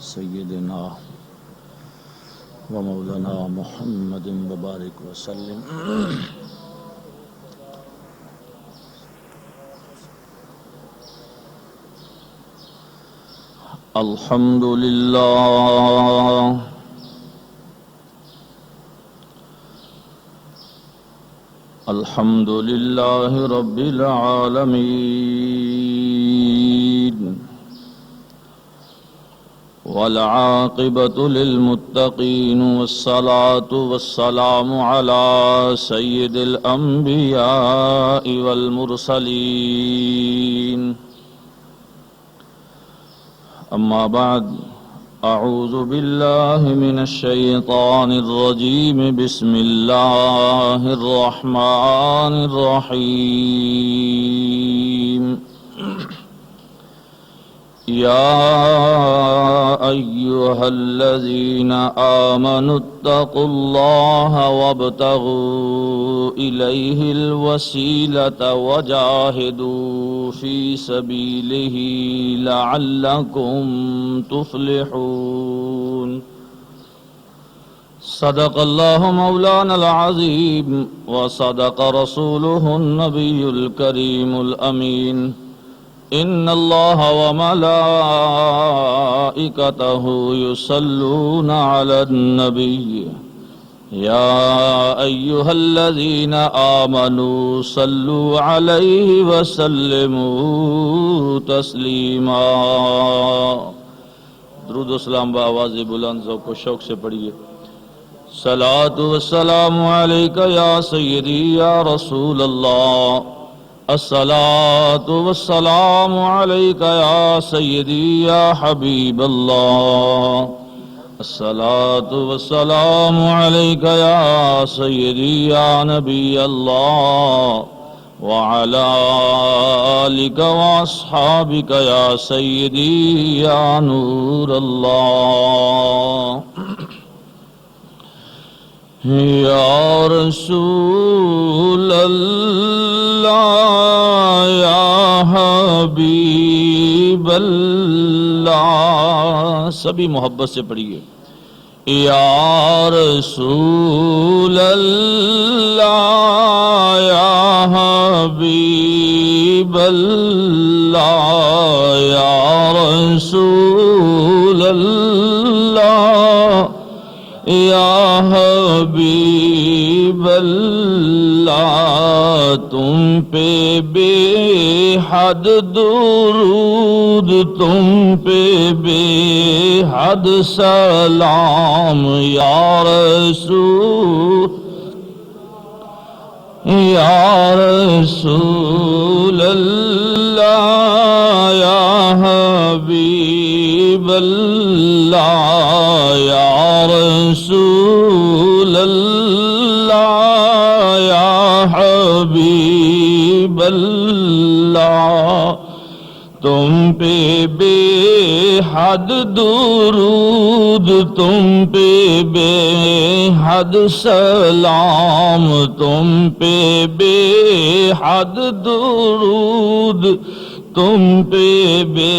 سيدنا ومولانا محمد وبارك وسلم. الحمد لله الحمد لله رب العالمين والعاقبة للمتقين والصلاة والسلام على سيد الأنبياء والمرسلين. أما بعد، أعوذ بالله من الشيطان الرجيم. بسم الله الرحمن الرحيم. يا أيها الذين آمنوا اتقوا الله وابتغوا إليه الوسيلة وجاهدوا في سبيله لعلكم تفلحون. صدق الله مولانا العظيم وصدق رسوله النبي الكريم الأمين. إن الله وملائكته يصلون على النبي يا أيها الذين آمنوا صلوا عليه وسلموا تسليما. درود و سلام بآواز بلند ذوق و شوق سے پڑھیے. صلاۃ والسلام علیک یا سیدی یا رسول اللہ. الصلاة والسلام عليك يا سيدي يا حبيب الله. الصلاة والسلام عليك يا سيدي يا نبي الله وعلى آلك وأصحابك يا سيدي يا نور الله. یا رسول اللہ یا حبیب اللہ. سبھی محبت سے پڑھیے. یا رسول اللہ یا حبیب اللہ. یا رسول اللہ یا حبیب اللہ. تم پہ بے حد درود، تم پہ بے حد سلام. یا رسول اللہ یا حبیب اللہ. یا رسول اللہ یا حبیب اللہ. تم پہ بے حد درود، تم پہ بے حد سلام. تم پہ بے حد درود، تم پہ بے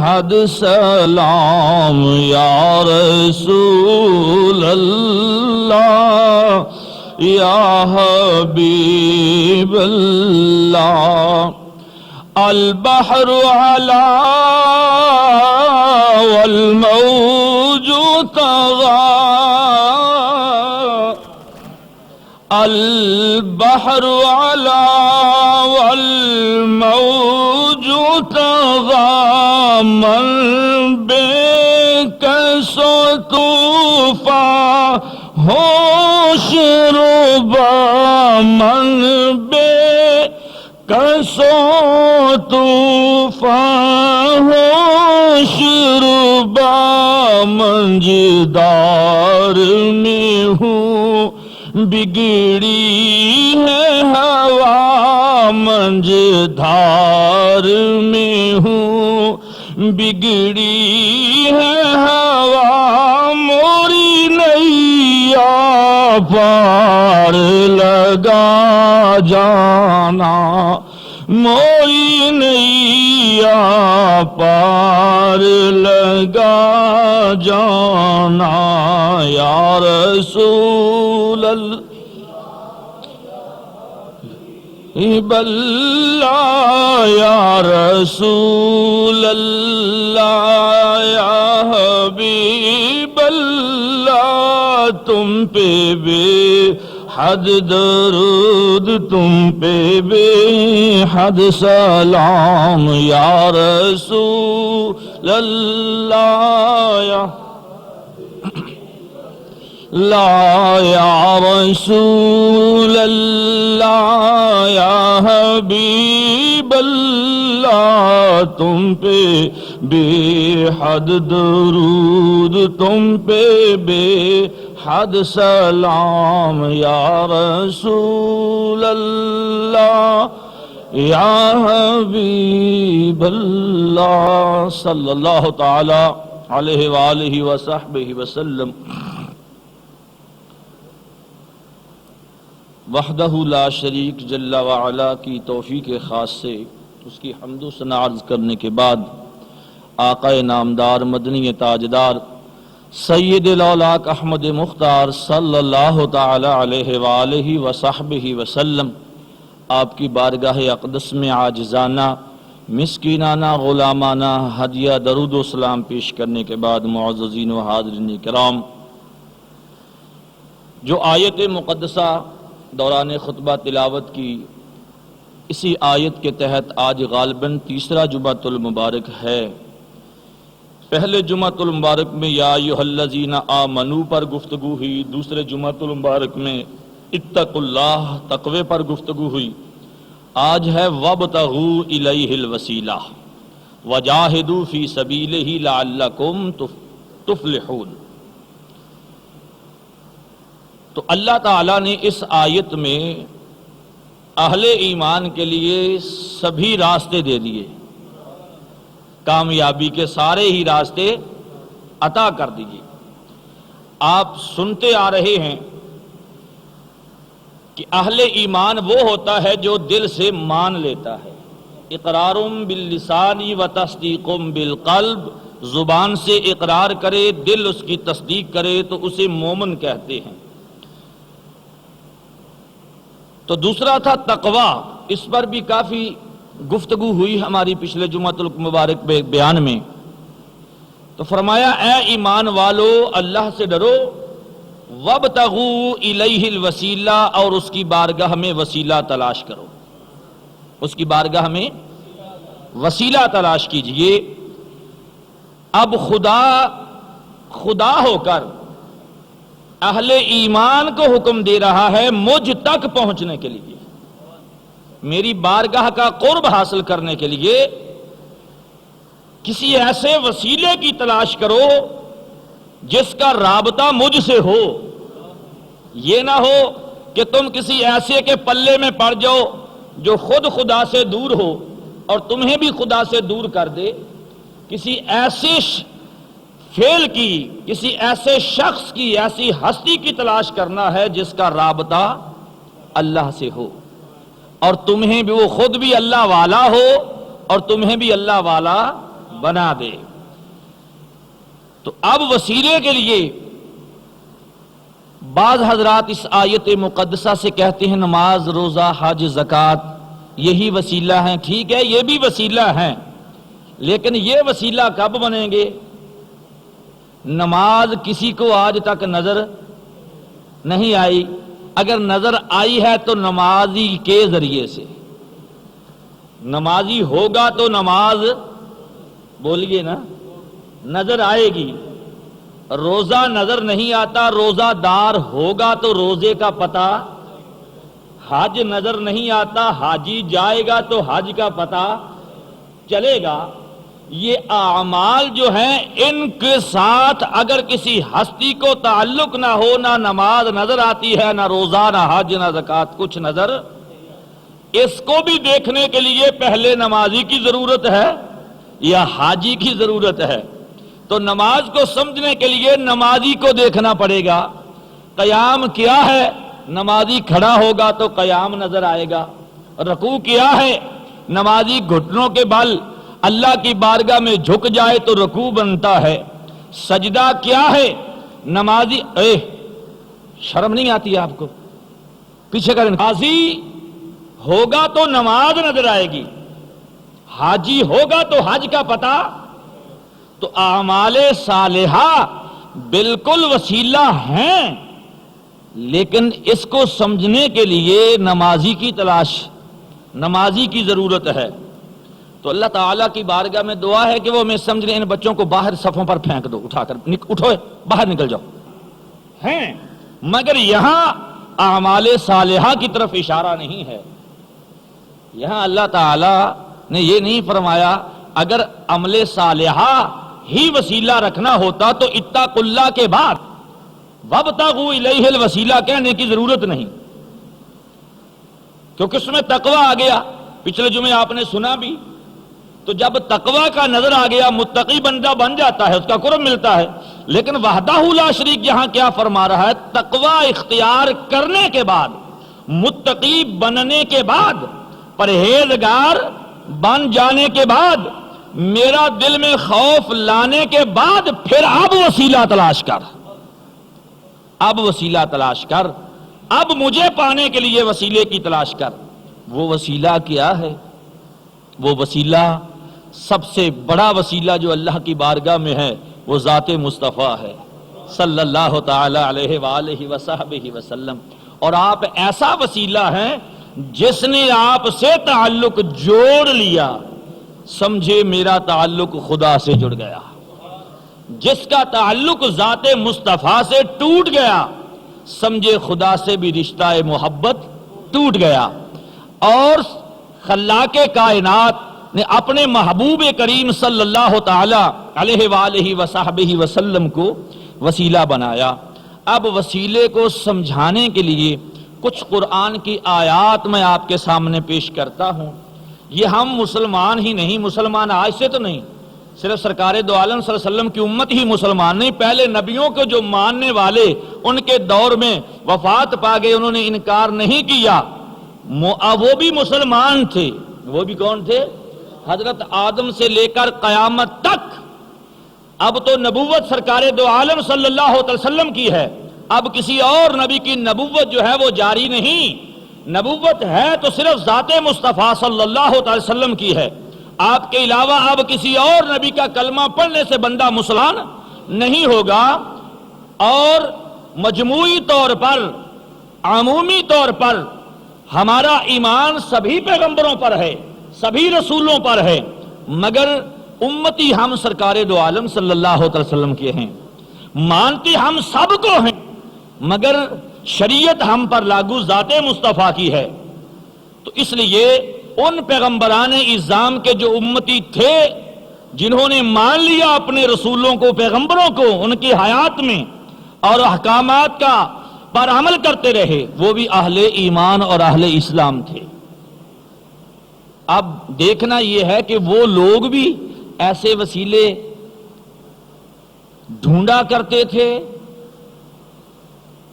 حد سلام. یا رسول اللہ یا حبیب اللہ. البحر علا والموج طغى. البحر علا والموج طغى. من بكس طوفان ہوش ربا. من بكس طوفان ہوش ربا. منجدار میں ہوں بگڑی ہے ہوا. منجدار میں ہوں بگڑی ہے ہوا. موری نیا پار لگا جانا. موئی نیا پار لگا جانا یا رسول اللہ بلّہ یا رسول اللہ یا حبیب اللہ تم پہ بے حد درود تم پہ بے حد سلام یا رسول اللہ یا لا یا رسول اللہ یا حبیب اللہ تم پہ بے حد درود تم پہ بے حد سلام یا رسول اللہ یا حبیب اللہ صلی اللہ تعالی علیہ وآلہ وصحبہ وسلم۔ وحدہ لا شریک جل وعلا کی توفیق خاص سے اس کی حمد و ثنا عرض کرنے کے بعد آقا نامدار مدنی تاجدار سید الاولاق احمد مختار صلی اللہ تعالی علیہ وآلہ وصحبہ وسلم آپ کی بارگاہ اقدس میں عاجزانہ مسکینانہ غلامانہ ہدیہ درود و سلام پیش کرنے کے بعد معززین و حاضرین کرام، جو آیت مقدسہ دوران خطبہ تلاوت کی اسی آیت کے تحت آج غالباً تیسرا جمعۃ المبارک ہے۔ پہلے جمعۃ المبارک میں یا ایھا الذین آمنوا پر گفتگو ہوئی، دوسرے جمعۃ المبارک میں اتقوا اللہ تقوی پر گفتگو ہوئی، آج ہے وابتغوا الیہ الوسیلہ وجاہدوا فی سبیلہ لعلکم تفلحون۔ تو اللہ تعالیٰ نے اس آیت میں اہل ایمان کے لیے سبھی راستے دے دیے، کامیابی کے سارے ہی راستے عطا کر دیے۔ آپ سنتے آ رہے ہیں کہ اہل ایمان وہ ہوتا ہے جو دل سے مان لیتا ہے، اقرار باللسان و تصدیق بالقلب، زبان سے اقرار کرے دل اس کی تصدیق کرے تو اسے مومن کہتے ہیں۔ تو دوسرا تھا تقویٰ، اس پر بھی کافی گفتگو ہوئی ہماری پچھلے جمعۃ المبارک بیان میں۔ تو فرمایا اے ایمان والو اللہ سے ڈرو، وابتغوا الیہ الوسیلہ اور اس کی بارگاہ میں وسیلہ تلاش کرو، اس کی بارگاہ میں وسیلہ تلاش کیجئے۔ اب خدا ہو کر اہل ایمان کو حکم دے رہا ہے مجھ تک پہنچنے کے لیے، میری بارگاہ کا قرب حاصل کرنے کے لیے کسی ایسے وسیلے کی تلاش کرو جس کا رابطہ مجھ سے ہو۔ یہ نہ ہو کہ تم کسی ایسے کے پلے میں پڑ جاؤ جو خود خدا سے دور ہو اور تمہیں بھی خدا سے دور کر دے۔ کسی ایسے فعل کی، کسی ایسے شخص کی، ایسی ہستی کی تلاش کرنا ہے جس کا رابطہ اللہ سے ہو اور تمہیں بھی وہ خود بھی اللہ والا ہو اور تمہیں بھی اللہ والا بنا دے۔ تو اب وسیلے کے لیے بعض حضرات اس آیت مقدسہ سے کہتے ہیں نماز، روزہ، حج، زکوٰۃ یہی وسیلہ ہیں۔ ٹھیک ہے، یہ بھی وسیلہ ہیں، لیکن یہ وسیلہ کب بنیں گے؟ نماز کسی کو آج تک نظر نہیں آئی، اگر نظر آئی ہے تو نمازی کے ذریعے سے۔ نمازی ہوگا تو نماز بولیے نا نظر آئے گی۔ روزہ نظر نہیں آتا، روزہ دار ہوگا تو روزے کا پتہ۔ حج نظر نہیں آتا، حاجی جائے گا تو حج کا پتہ چلے گا۔ یہ اعمال جو ہیں ان کے ساتھ اگر کسی ہستی کو تعلق نہ ہو، نہ نماز نظر آتی ہے، نہ روزہ، نہ حج، نہ زکوٰۃ، کچھ نظر، اس کو بھی دیکھنے کے لیے پہلے نمازی کی ضرورت ہے یا حاجی کی ضرورت ہے؟ تو نماز کو سمجھنے کے لیے نمازی کو دیکھنا پڑے گا۔ قیام کیا ہے؟ نمازی کھڑا ہوگا تو قیام نظر آئے گا۔ رکوع کیا ہے؟ نمازی گھٹنوں کے بل اللہ کی بارگاہ میں جھک جائے تو رکوع بنتا ہے. سجدہ کیا ہے؟ نمازی شرم نہیں آتی آپ کو؟ پیچھے کریں. نمازی ہوگا تو نماز نظر آئے گی، حاجی ہوگا تو حج کا پتہ. تو اعمال صالحہ بالکل وسیلہ ہیں، لیکن اس کو سمجھنے کے لیے نمازی کی تلاش، نمازی کی ضرورت ہے. تو اللہ تعالیٰ کی بارگاہ میں دعا ہے کہ وہ ہمیں سمجھ لیں. ان بچوں کو باہر صفوں پر پھینک دو، اٹھا کر اٹھو، باہر نکل جاؤ. ہیں مگر یہاں اعمال صالحہ کی طرف اشارہ نہیں ہے. یہاں اللہ تعالیٰ نے یہ نہیں فرمایا اگر عمل صالحہ ہی وسیلہ رکھنا ہوتا تو اتقوا اللہ کے بعد وابتغوا الیہ الوسیلہ کہنے کی ضرورت نہیں، کیونکہ اس میں تقوی آ گیا. پچھلے جمعے آپ نے سنا بھی. تو جب تقوی کا نظر آ گیا متقی بندہ بن جاتا ہے، اس کا قرب ملتا ہے. لیکن وحدہ لا شریک یہاں کیا فرما رہا ہے؟ تقوی اختیار کرنے کے بعد، متقی بننے کے بعد، پرہیزگار بن جانے کے بعد، میرا دل میں خوف لانے کے بعد پھر اب وسیلہ تلاش کر، اب وسیلہ تلاش کر، اب مجھے پانے کے لیے وسیلے کی تلاش کر. وہ وسیلہ کیا ہے؟ وہ وسیلہ، سب سے بڑا وسیلہ جو اللہ کی بارگاہ میں ہے وہ ذات مصطفیٰ ہے صلی اللہ تعالی علیہ وآلہ وصحبہ وسلم. اور آپ ایسا وسیلہ ہیں جس نے آپ سے تعلق جوڑ لیا، سمجھے میرا تعلق خدا سے جڑ گیا. جس کا تعلق ذات مصطفیٰ سے ٹوٹ گیا، سمجھے خدا سے بھی رشتہ محبت ٹوٹ گیا. اور خلاق کائنات نے اپنے محبوب کریم صلی اللہ تعالی علیہ وآلہ وصحبہ وسلم کو وسیلہ بنایا. اب وسیلے کو سمجھانے کے لیے کچھ قرآن کی آیات میں آپ کے سامنے پیش کرتا ہوں. یہ ہم مسلمان ہی نہیں، مسلمان آج سے تو نہیں، صرف سرکار دو عالم صلی اللہ علیہ وسلم کی امت ہی مسلمان نہیں، پہلے نبیوں کو جو ماننے والے ان کے دور میں وفات پا گئے، انہوں نے انکار نہیں کیا، وہ بھی مسلمان تھے. وہ بھی کون تھے؟ حضرت آدم سے لے کر قیامت تک. اب تو نبوت سرکار دو عالم صلی اللہ علیہ وسلم کی ہے، اب کسی اور نبی کی نبوت جو ہے وہ جاری نہیں. نبوت ہے تو صرف ذات مصطفیٰ صلی اللہ علیہ وسلم کی ہے. آپ کے علاوہ اب کسی اور نبی کا کلمہ پڑھنے سے بندہ مسلمان نہیں ہوگا. اور مجموعی طور پر، عمومی طور پر ہمارا ایمان سبھی پیغمبروں پر ہے، سبھی رسولوں پر ہے، مگر امتی ہم سرکار دو عالم صلی اللہ علیہ وسلم کے ہیں. مانتے ہم سب کو ہیں، مگر شریعت ہم پر لاگو ذات مصطفیٰ کی ہے. تو اس لیے ان پیغمبران اعظام کے جو امتی تھے، جنہوں نے مان لیا اپنے رسولوں کو، پیغمبروں کو ان کی حیات میں اور احکامات کا پر عمل کرتے رہے، وہ بھی اہل ایمان اور اہل اسلام تھے. اب دیکھنا یہ ہے کہ وہ لوگ بھی ایسے وسیلے ڈھونڈا کرتے تھے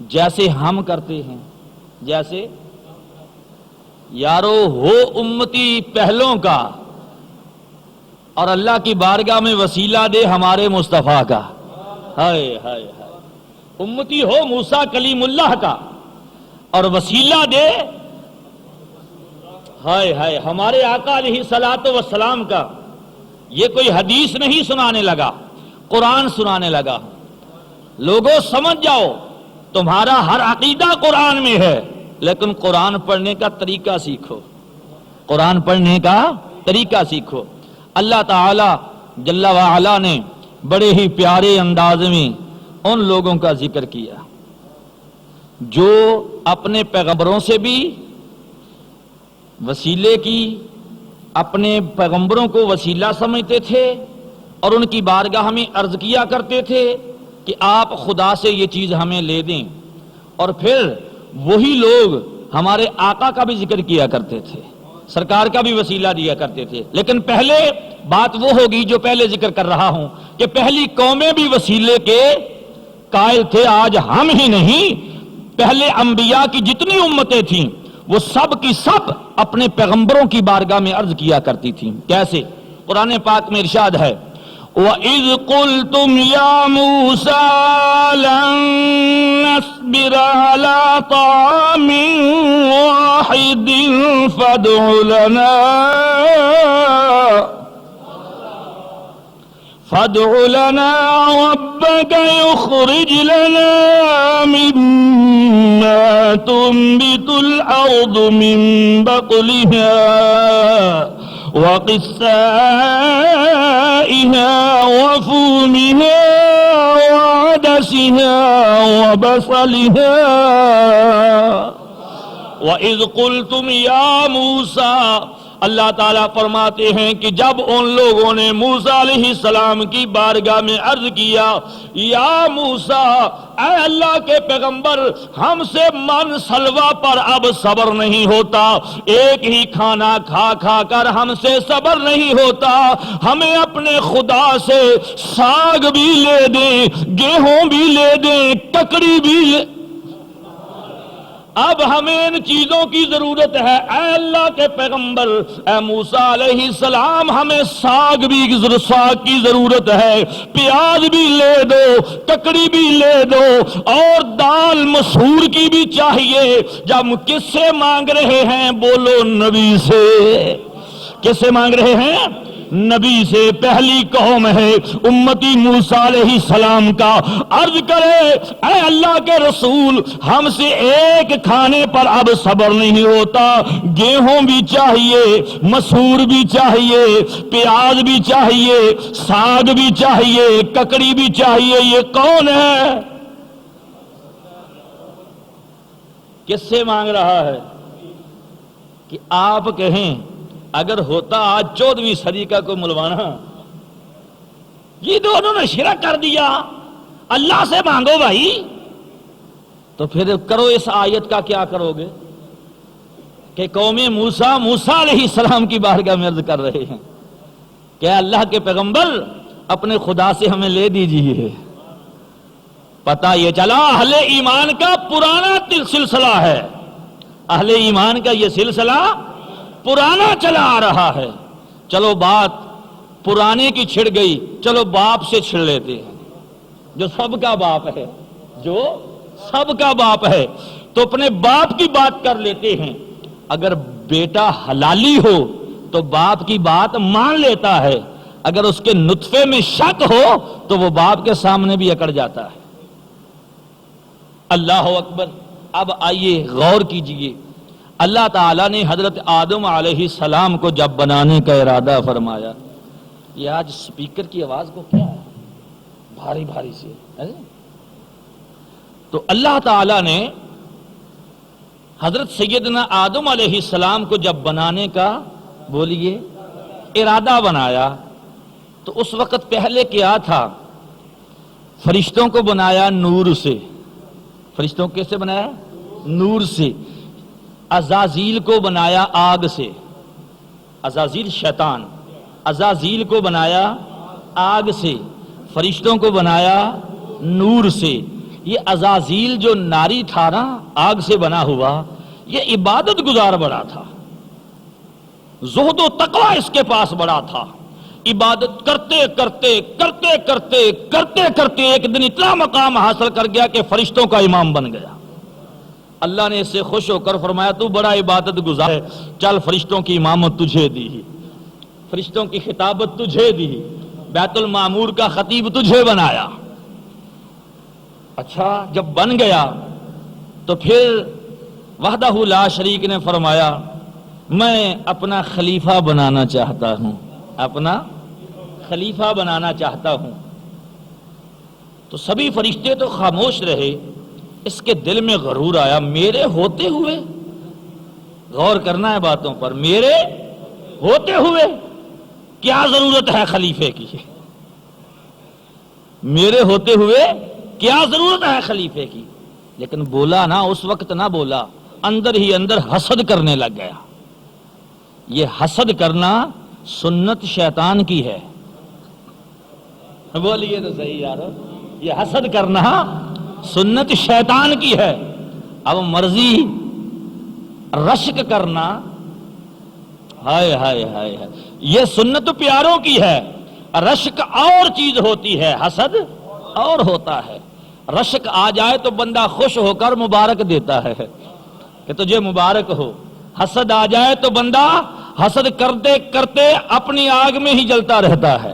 جیسے ہم کرتے ہیں. جیسے یارو ہو امتی پہلوں کا اور اللہ کی بارگاہ میں وسیلہ دے ہمارے مصطفیٰ کا. ہائے ہائے ہائے، امتی ہو موسیٰ کلیم اللہ کا اور وسیلہ دے ہائے ہائے ہمارے آقا علیہ الصلوۃ والسلام کا. یہ کوئی حدیث نہیں سنانے لگا، قرآن سنانے لگا. لوگوں سمجھ جاؤ، تمہارا ہر عقیدہ قرآن میں ہے، لیکن قرآن پڑھنے کا طریقہ سیکھو، قرآن پڑھنے کا طریقہ سیکھو. اللہ تعالی جل وعلا نے بڑے ہی پیارے انداز میں ان لوگوں کا ذکر کیا جو اپنے پیغمبروں سے بھی وسیلے کی، اپنے پیغمبروں کو وسیلہ سمجھتے تھے اور ان کی بارگاہ میں عرض کیا کرتے تھے کہ آپ خدا سے یہ چیز ہمیں لے دیں. اور پھر وہی لوگ ہمارے آقا کا بھی ذکر کیا کرتے تھے، سرکار کا بھی وسیلہ دیا کرتے تھے. لیکن پہلے بات وہ ہوگی جو پہلے ذکر کر رہا ہوں کہ پہلی قومیں بھی وسیلے کے قائل تھے. آج ہم ہی نہیں، پہلے انبیاء کی جتنی امتیں تھیں وہ سب کی سب اپنے پیغمبروں کی بارگاہ میں عرض کیا کرتی تھیں. کیسے؟ قرآن پاک میں ارشاد ہے وَإِذْ قُلْتُمْ يَا مُوسَىٰ لَن نَّصْبِرَ عَلَىٰ طَعَامٍ وَاحِدٍ فادع لنا ربك يخرج لنا مما تنبت الأرض من بقلها وقثائها وفومها وعدسها وبصلها وَإِذْ قُلْتُمْ يَا مُوسَىٰ. اللہ تعالیٰ فرماتے ہیں کہ جب ان لوگوں نے موسیٰ علیہ السلام کی بارگاہ میں عرض کیا یا موسیٰ اے اللہ کے پیغمبر ہم سے من سلوا پر اب صبر نہیں ہوتا, ایک ہی کھانا کھا کھا کر ہم سے صبر نہیں ہوتا, ہمیں اپنے خدا سے ساگ بھی لے دیں, گیہوں بھی لے دیں, ککڑی بھی لے, اب ہمیں ان چیزوں کی ضرورت ہے. اے اللہ کے پیغمبر اے موسیٰ علیہ السلام ہمیں ساگ کی ضرورت ہے, پیاز بھی لے دو, ککڑی بھی لے دو, اور دال مسور کی بھی چاہیے. جب کس سے مانگ رہے ہیں؟ بولو نبی سے. کس سے مانگ رہے ہیں؟ نبی سے. پہلی قوم ہے امتی موسیٰ علیہ السلام کا. عرض کرے اے اللہ کے رسول ہم سے ایک کھانے پر اب صبر نہیں ہوتا, گیہوں بھی چاہیے, مسور بھی چاہیے, پیاز بھی چاہیے, ساگ بھی چاہیے, ککڑی بھی چاہیے. یہ کون ہے؟ کس سے مانگ رہا ہے؟ کہ آپ کہیں اگر ہوتا آج 14ویں صدی کا کوئی ملوانا, یہ دونوں نے شرک کر دیا, اللہ سے مانگو بھائی, تو پھر کرو اس آیت کا کیا کرو گے کہ قوم موسیٰ علیہ السلام کی بارگاہ میں عرض کر رہے ہیں کہ اللہ کے پیغمبر اپنے خدا سے ہمیں لے دیجیے. پتہ یہ چلا اہل ایمان کا پرانا سلسلہ ہے, اہل ایمان کا یہ سلسلہ پرانا چلا آ رہا ہے. چلو بات پرانے کی چھڑ گئی, چلو باپ سے چھڑ لیتے ہیں جو سب کا باپ ہے, جو سب کا باپ ہے, تو اپنے باپ کی بات کر لیتے ہیں. اگر بیٹا حلالی ہو تو باپ کی بات مان لیتا ہے, اگر اس کے نطفے میں شک ہو تو وہ باپ کے سامنے بھی اکڑ جاتا ہے. اللہ اکبر. اب آئیے غور کیجئے, اللہ تعالیٰ نے حضرت آدم علیہ السلام کو جب بنانے کا ارادہ فرمایا, یہ آج سپیکر کی آواز کو کیا ہے بھاری بھاری سے, تو اللہ تعالیٰ نے حضرت سیدنا آدم علیہ السلام کو جب بنانے کا بولیے ارادہ بنایا, تو اس وقت پہلے کیا تھا؟ فرشتوں کو بنایا نور سے. فرشتوں کو کیسے بنایا؟ نور سے. عزازیل کو بنایا آگ سے. عزازیل شیطان, عزازیل کو بنایا آگ سے, فرشتوں کو بنایا نور سے. یہ عزازیل جو ناری تھا نا, آگ سے بنا ہوا, یہ عبادت گزار بڑا تھا, زہد و تقوی اس کے پاس بڑا تھا. عبادت کرتے کرتے کرتے کرتے کرتے کرتے ایک دن اتنا مقام حاصل کر گیا کہ فرشتوں کا امام بن گیا. اللہ نے اس سے خوش ہو کر فرمایا تو بڑا عبادت گزار ہے, چل فرشتوں کی امامت تجھے دی, فرشتوں کی خطابت تجھے دی, بیت المعمور کا خطیب تجھے بنایا. اچھا جب بن گیا تو پھر وحدہ لا شریک نے فرمایا میں اپنا خلیفہ بنانا چاہتا ہوں, اپنا خلیفہ بنانا چاہتا ہوں. تو سبھی فرشتے تو خاموش رہے. اس کے دل میں غرور آیا, میرے ہوتے ہوئے, غور کرنا ہے باتوں پر, میرے ہوتے ہوئے کیا ضرورت ہے خلیفے کی, میرے ہوتے ہوئے کیا ضرورت ہے خلیفے کی. لیکن بولا نہ, اس وقت نہ بولا, اندر ہی اندر حسد کرنے لگ گیا. یہ حسد کرنا سنت شیطان کی ہے. بولیے تو صحیح یارو, یہ حسد کرنا سنت شیطان کی ہے. اب مرضی رشک کرنا، ہائے ہائے ہائے ہائے، یہ سنت پیاروں کی ہے۔ رشک اور چیز ہوتی ہے، حسد اور ہوتا ہے۔ رشک آ جائے تو بندہ خوش ہو کر مبارک دیتا ہے کہ تجھے مبارک ہو، حسد آ جائے تو بندہ حسد کرتے کرتے اپنی آگ میں ہی جلتا رہتا ہے۔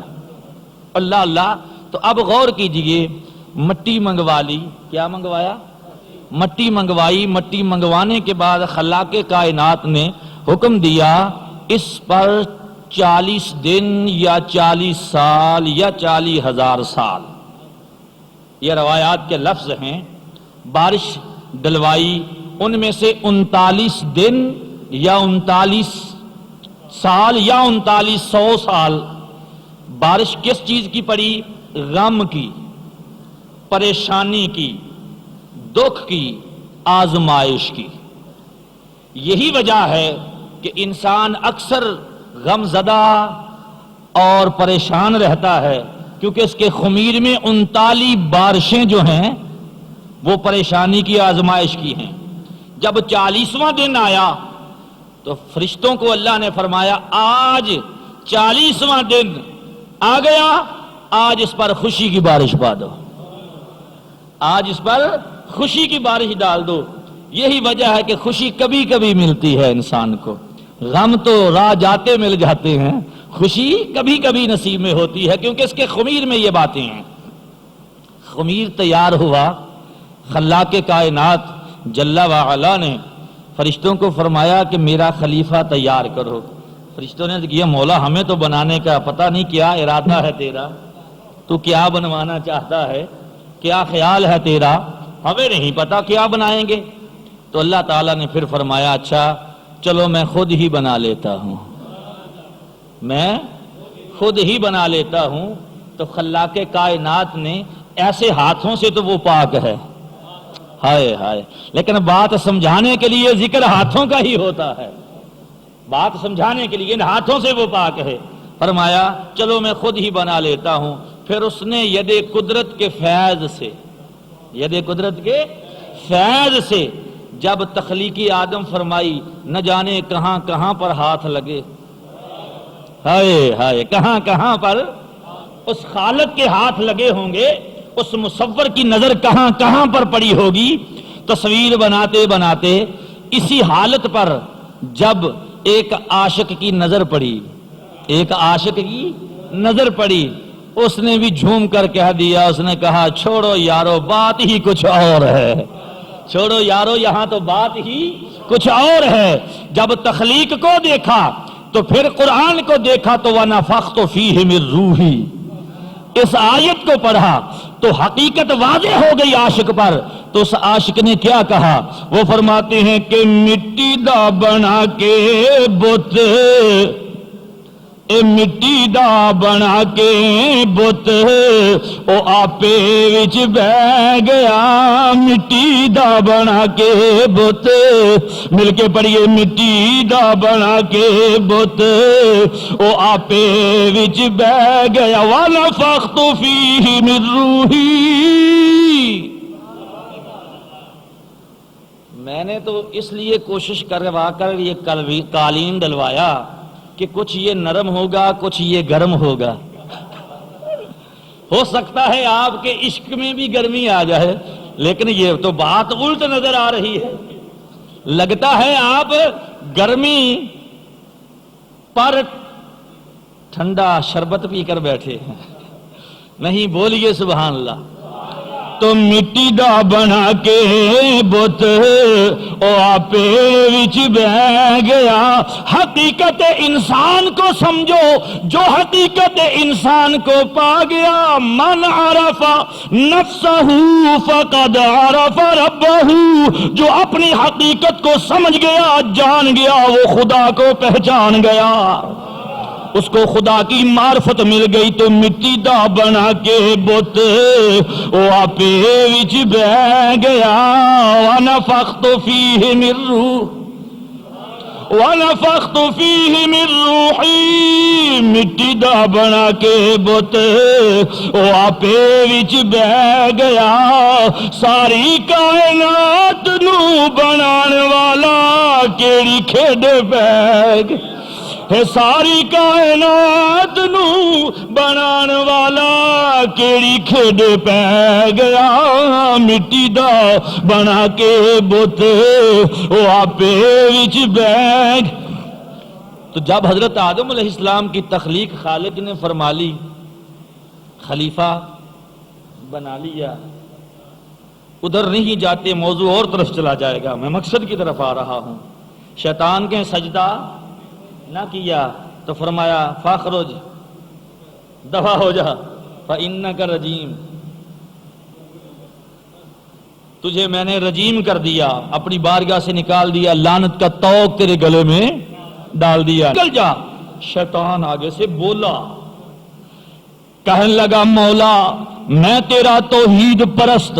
اللہ اللہ۔ تو اب غور کیجئے، مٹی منگوا لی، کیا منگوایا؟ مٹی منگوائی۔ مٹی منگوانے کے بعد خلاق کائنات نے حکم دیا اس پر 40 دن یا 40 سال یا 40,000 سال، یہ روایات کے لفظ ہیں، بارش ڈلوائی۔ ان میں سے 39 دن یا 39 سال یا 3900 سال بارش کس چیز کی پڑی؟ غم کی، پریشانی کی، دکھ کی، آزمائش کی۔ یہی وجہ ہے کہ انسان اکثر غم زدہ اور پریشان رہتا ہے، کیونکہ اس کے خمیر میں 39 بارشیں جو ہیں وہ پریشانی کی، آزمائش کی ہیں۔ جب 40واں دن آیا تو فرشتوں کو اللہ نے فرمایا آج 40واں دن آ گیا، آج اس پر خوشی کی بارش پا دو، آج اس پر خوشی کی بارش ڈال دو۔ یہی وجہ ہے کہ خوشی کبھی کبھی ملتی ہے انسان کو، غم تو راہ جاتے مل جاتے ہیں، خوشی کبھی کبھی نصیب میں ہوتی ہے، کیونکہ اس کے خمیر میں یہ باتیں ہیں۔ خمیر تیار ہوا، خلاق کائنات جل وعلا نے فرشتوں کو فرمایا کہ میرا خلیفہ تیار کرو۔ فرشتوں نے کیا مولا ہمیں تو بنانے کا پتہ نہیں، کیا ارادہ ہے تیرا، تو کیا بنوانا چاہتا ہے، کیا خیال ہے تیرا، ہمیں نہیں پتا کیا بنائیں گے۔ تو اللہ تعالیٰ نے پھر فرمایا اچھا چلو میں خود ہی بنا لیتا ہوں، میں خود ہی بنا لیتا ہوں۔ تو خلاق کائنات نے ایسے ہاتھوں سے تو وہ پاک ہے، ہائے ہائے، لیکن بات سمجھانے کے لیے ذکر ہاتھوں کا ہی ہوتا ہے، بات سمجھانے کے لیے ان ہاتھوں سے وہ پاک ہے۔ فرمایا چلو میں خود ہی بنا لیتا ہوں۔ پھر اس نے ید قدرت کے فیض سے، ید قدرت کے فیض سے جب تخلیقی آدم فرمائی، نہ جانے کہاں کہاں پر ہاتھ لگے، ہائے ہائے، کہاں کہاں پر اس خالق کے ہاتھ لگے ہوں گے، اس مصور کی نظر کہاں کہاں پر پڑی ہوگی۔ تصویر بناتے بناتے اسی حالت پر جب ایک عاشق کی نظر پڑی، ایک عاشق کی نظر پڑی، اس نے بھی جھوم کر کہہ دیا، اس نے کہا چھوڑو یارو بات ہی کچھ اور ہے، چھوڑو یارو یہاں تو بات ہی کچھ اور ہے۔ جب تخلیق کو دیکھا تو پھر قرآن کو دیکھا تو وَنَفَخْتُ فِيهِ مِن رُوحِي، اس آیت کو پڑھا تو حقیقت واضح ہو گئی عاشق پر۔ تو اس عاشق نے کیا کہا؟ وہ فرماتے ہیں کہ مٹی دا بنا کے بت، اے مٹی دا بنا کے بت، او آپے وچ بہ گیا، مٹی دا بنا کے بت، مل کے پڑھیے، مٹی دا بنا کے بت، او آپے وچ بہ گیا، وَنَفَخْتُ فِيهِ مِن رُوحِي۔ میں نے تو اس لیے کوشش کروا کر یہ قالین ڈلوایا کہ کچھ یہ نرم ہوگا، کچھ یہ گرم ہوگا، ہو سکتا ہے آپ کے عشق میں بھی گرمی آ جائے، لیکن یہ تو بات الٹ نظر آ رہی ہے۔ لگتا ہے آپ گرمی پر ٹھنڈا شربت پی کر بیٹھے ہیں، نہیں، بولیے سبحان اللہ۔ تو مٹی دا بنا کے بت، او آپے وچ بہ گیا، حقیقت انسان کو سمجھو، جو حقیقت انسان کو پا گیا، من عرف نفسہ فقد عرف ربہ، جو اپنی حقیقت کو سمجھ گیا، جان گیا، وہ خدا کو پہچان گیا، اس کو خدا کی معرفت مل گئی۔ تو مٹی دا بنا کے بت، او آپے وچ بہ گیا، وَنَفَخْتُ فِيهِ مِن رُوحِي، وَنَفَخْتُ فِيهِ مِن رُوحِي، مٹی دا بنا کے بت، او آپے وچ بہ گیا، ساری کائنات نو بنان والا کیڑی کھیڈ پے ہے ساری کائنات نو بنان والا کیڑی کھیڈ پے گیا مٹی دا بنا کے بت او آپے وچ بیگ۔ تو جب حضرت آدم علیہ السلام کی تخلیق خالق نے فرما لی، خلیفہ بنا لیا، ادھر نہیں جاتے، موضوع اور طرف چلا جائے گا، میں مقصد کی طرف آ رہا ہوں۔ شیطان کے سجدہ نہ کیا تو فرمایا فاخرج، دفع ہو جا، فإنک رجیم، تجھے میں نے رجیم کر دیا، اپنی بارگاہ سے نکال دیا، لعنت کا طوق تیرے گلے میں ڈال دیا، نکل جا۔ شیطان آگے سے بولا، کہنے لگا مولا میں تیرا توحید پرست،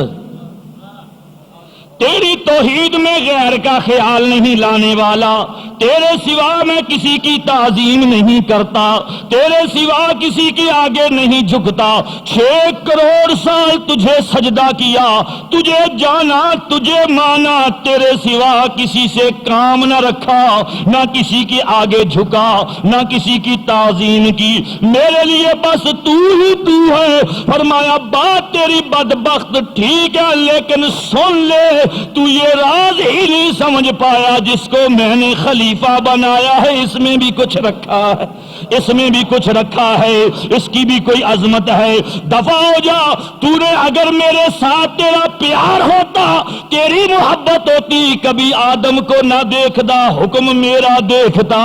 تیری توحید میں غیر کا خیال نہیں لانے والا، تیرے سوا میں کسی کی تعظیم نہیں کرتا، تیرے سوا کسی کے آگے نہیں جھکتا، 6 کروڑ سال تجھے سجدہ کیا، تجھے جانا، تجھے مانا، تیرے سوا کسی سے کام نہ رکھا، نہ کسی کے آگے جھکا، نہ کسی کی تعظیم کی، میرے لیے بس تو ہی تو ہے۔ فرمایا بات تیری بدبخت ٹھیک ہے، لیکن سن لے تو یہ راز ہی نہیں سمجھ پایا، جس کو میں نے خلیفہ بنایا ہے اس میں بھی کچھ رکھا ہے، اس میں بھی کچھ رکھا ہے، اس کی بھی کوئی عظمت ہے۔ دفع ہو جا، تو نے اگر میرے ساتھ تیرا پیار ہوتا، تیری محبت ہوتی، کبھی آدم کو نہ دیکھتا، حکم میرا دیکھتا،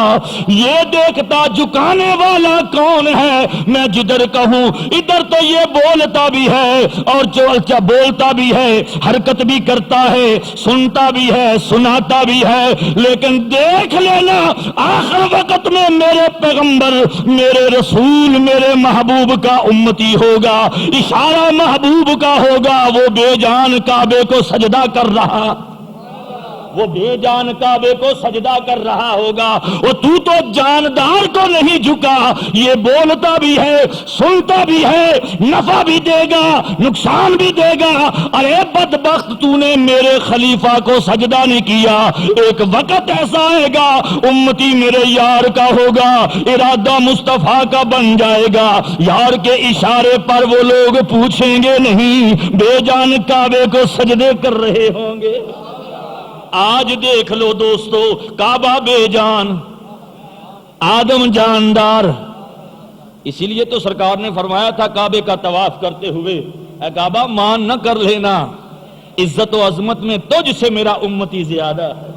یہ دیکھتا جھکانے والا کون ہے، میں جدھر کہوں ادھر تو یہ بولتا بھی ہے اور جو بولتا بھی ہے، حرکت بھی کرتا ہے، سنتا بھی ہے، سناتا بھی ہے، لیکن دیکھ لینا آخر وقت میں میرے پیغمبر، میرے رسول، میرے محبوب کا امتی ہوگا، اشارہ محبوب کا ہوگا، وہ بے جان کعبے کو سجدہ کر رہا، وہ بے جان کعبے کو سجدہ کر رہا ہوگا، وہ تو جاندار کو نہیں جھکا، یہ بولتا بھی ہے، سنتا بھی ہے، نفع بھی دے گا، نقصان بھی دے گا، ارے بدبخت تو نے میرے خلیفہ کو سجدہ نہیں کیا، ایک وقت ایسا آئے گا امتی میرے یار کا ہوگا، ارادہ مصطفیٰ کا بن جائے گا، یار کے اشارے پر وہ لوگ پوچھیں گے نہیں، بے جان کعبے کو سجدے کر رہے ہوں گے۔ آج دیکھ لو دوستو، کعبہ بے جان، آدم جاندار، اسی لیے تو سرکار نے فرمایا تھا کعبے کا طواف کرتے ہوئے، اے کعبہ مان نہ کر لینا، عزت و عظمت میں تجھ سے میرا امتی زیادہ ہے،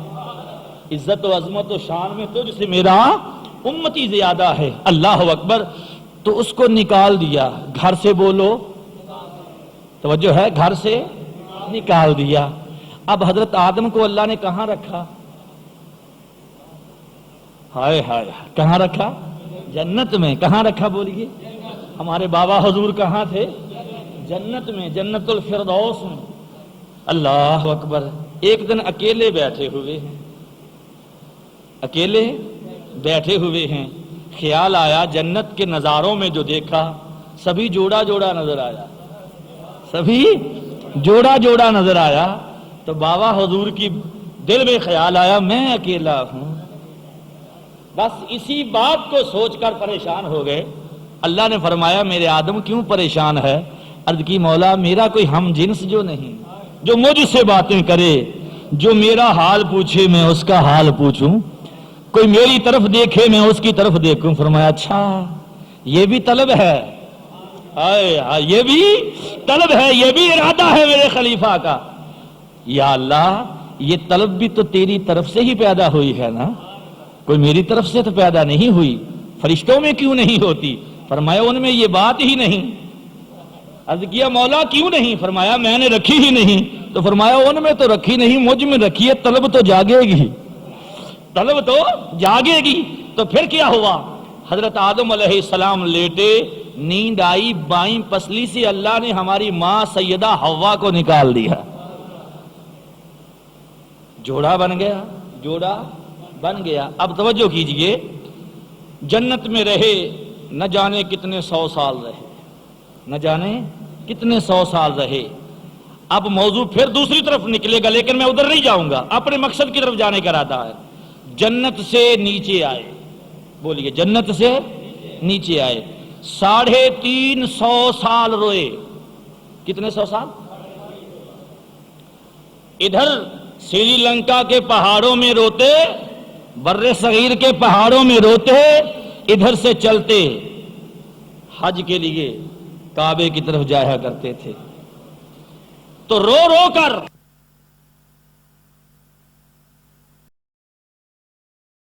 عزت و عظمت و شان میں تجھ سے میرا امتی زیادہ ہے، اللہ اکبر۔ تو اس کو نکال دیا، گھر سے بولو، توجہ ہے، گھر سے نکال دیا۔ اب حضرت آدم کو اللہ نے کہاں رکھا؟ ہائے ہائے، کہاں رکھا؟ جنت میں۔ کہاں رکھا بولیے؟ ہمارے بابا حضور کہاں تھے؟ جنت میں، جنت الفردوس میں۔ اللہ اکبر۔ ایک دن اکیلے بیٹھے ہوئے ہیں، اکیلے بیٹھے ہوئے ہیں، خیال آیا جنت کے نظاروں میں جو دیکھا، سبھی جوڑا جوڑا نظر آیا، سبھی جوڑا جوڑا نظر آیا، تو بابا حضور کی دل میں خیال آیا میں اکیلا ہوں، بس اسی بات کو سوچ کر پریشان ہو گئے۔ اللہ نے فرمایا میرے آدم کیوں پریشان ہے؟ عرض کی مولا میرا کوئی ہم جنس جو نہیں، جو مجھ سے باتیں کرے، جو میرا حال پوچھے میں اس کا حال پوچھوں، کوئی میری طرف دیکھے میں اس کی طرف دیکھوں۔ فرمایا اچھا یہ بھی طلب ہے، یہ بھی طلب ہے، یہ بھی ارادہ ہے میرے خلیفہ کا۔ یا اللہ یہ طلب بھی تو تیری طرف سے ہی پیدا ہوئی ہے نا، کوئی میری طرف سے تو پیدا نہیں ہوئی، فرشتوں میں کیوں نہیں ہوتی؟ فرمایا ان میں یہ بات ہی نہیں۔ عرض کیا مولا کیوں نہیں؟ فرمایا میں نے رکھی ہی نہیں۔ تو فرمایا ان میں تو رکھی نہیں، مجھ میں رکھی ہے، طلب تو جاگے گی، طلب تو جاگے گی۔ تو پھر کیا ہوا؟ حضرت آدم علیہ السلام لیٹے، نیند آئی، بائیں پسلی سے اللہ نے ہماری ماں سیدہ حوا کو نکال دیا، جوڑا بن گیا، جوڑا بن گیا۔ اب توجہ کیجئے، جنت میں رہے نہ جانے کتنے 100 سال رہے، نہ جانے کتنے 100 سال رہے۔ اب موضوع پھر دوسری طرف نکلے گا، لیکن میں ادھر نہیں جاؤں گا، اپنے مقصد کی طرف جانے کا ارادہ ہے۔ جنت سے نیچے آئے، بولیے جنت سے نیچے آئے، 350 سال روئے۔ کتنے سو سال؟ ادھر سری لنکا کے پہاڑوں میں روتے، بر صغیر کے پہاڑوں میں روتے، ادھر سے چلتے حج کے لیے کعبے کی طرف جایا کرتے تھے۔ تو رو رو کر